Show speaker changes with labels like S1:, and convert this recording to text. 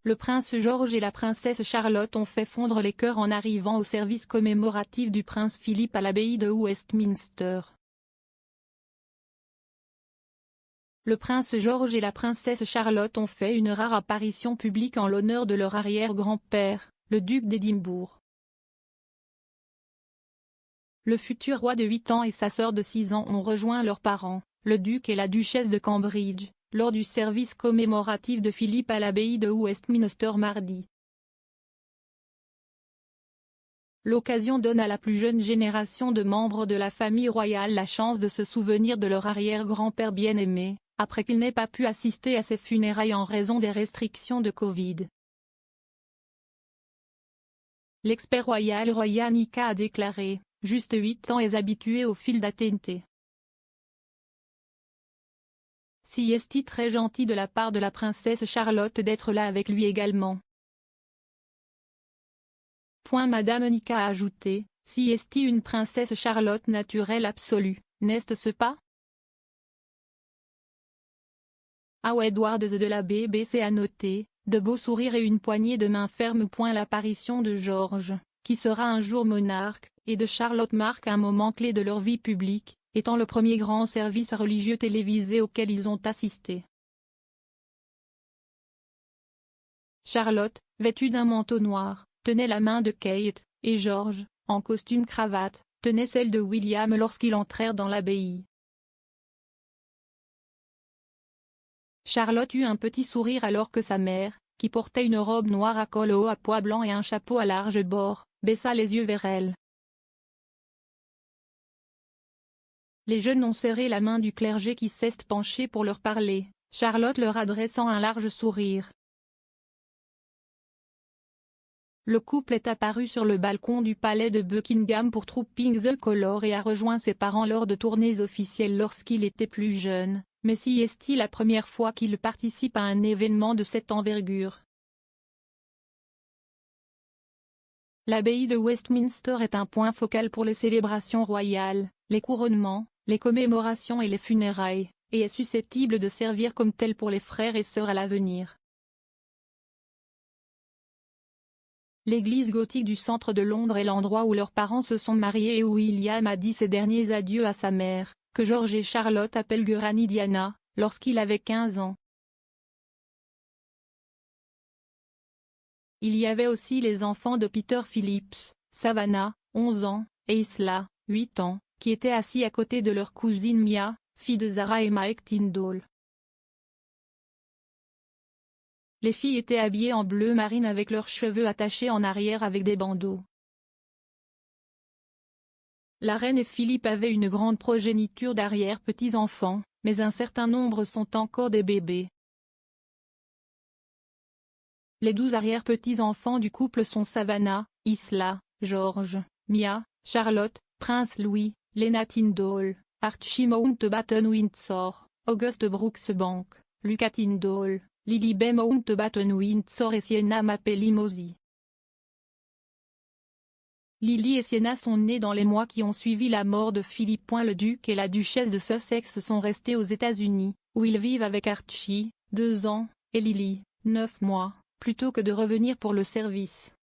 S1: Le prince George et la princesse Charlotte ont fait fondre les cœurs en arrivant au service commémoratif du prince Philippe à l'abbaye de Westminster. Le prince George et la princesse Charlotte ont fait une rare apparition publique en l'honneur de leur arrière-grand-père, le duc d'Édimbourg. Le futur roi de 8 ans et sa sœur de 6 ans ont rejoint leurs parents, le duc et la duchesse de Cambridge, lors du service commémoratif de Philippe à l'abbaye de Westminster mardi. L'occasion donne à la plus jeune génération de membres de la famille royale la chance de se souvenir de leur arrière-grand-père bien-aimé, après qu'il n'ait pas pu assister à ses funérailles en raison des restrictions de Covid. L'expert royal Roya Nika a déclaré, « Juste 8 ans et habitué au fil d'AT&T. Si est très gentil de la part de la princesse Charlotte d'être là avec lui également. » Madame Nika a ajouté, « Si est une princesse Charlotte naturelle absolue, n'est-ce pas ?» Edwards de la BBC a noté, de beaux sourires et une poignée de main ferme. L'apparition de George, qui sera un jour monarque, et de Charlotte marque un moment clé de leur vie publique, étant le premier grand service religieux télévisé auquel ils ont assisté. Charlotte, vêtue d'un manteau noir, tenait la main de Kate, et George, en costume cravate, tenait celle de William lorsqu'ils entrèrent dans l'abbaye. Charlotte eut un petit sourire alors que sa mère, qui portait une robe noire à col haut à pois blancs et un chapeau à large bord, baissa les yeux vers elle. Les jeunes ont serré la main du clergé qui s'est penché pour leur parler, Charlotte leur adressant un large sourire. Le couple est apparu sur le balcon du palais de Buckingham pour Trooping the Colour et a rejoint ses parents lors de tournées officielles lorsqu'il était plus jeune, mais si est-il la première fois qu'il participe à un événement de cette envergure. L'abbaye de Westminster est un point focal pour les célébrations royales, les couronnements, les commémorations et les funérailles, et est susceptible de servir comme telle pour les frères et sœurs à l'avenir. L'église gothique du centre de Londres est l'endroit où leurs parents se sont mariés et où William a dit ses derniers adieux à sa mère, que George et Charlotte appellent Granny Diana, lorsqu'il avait 15 ans. Il y avait aussi les enfants de Peter Phillips, Savannah, 11 ans, et Isla, 8 ans, qui étaient assis à côté de leur cousine Mia, fille de Zara et Mike Tyndall. Les filles étaient habillées en bleu marine avec leurs cheveux attachés en arrière avec des bandeaux. La reine et Philippe avaient une grande progéniture d'arrière-petits-enfants, mais un certain nombre sont encore des bébés. Les 12 arrière-petits-enfants du couple sont Savannah, Isla, George, Mia, Charlotte, Prince Louis, Lena Tyndall, Archie Mountbatten-Windsor, Auguste Brooksbank, Luca Tyndall, Lilibet Mountbatten-Windsor et Sienna Mapelli-Mosey. Lily et Sienna sont nées dans les mois qui ont suivi la mort de Philippe. Le duc et la duchesse de Sussex sont restés aux États-Unis, où ils vivent avec Archie, 2 ans, et Lily, 9 mois, plutôt que de revenir pour le service.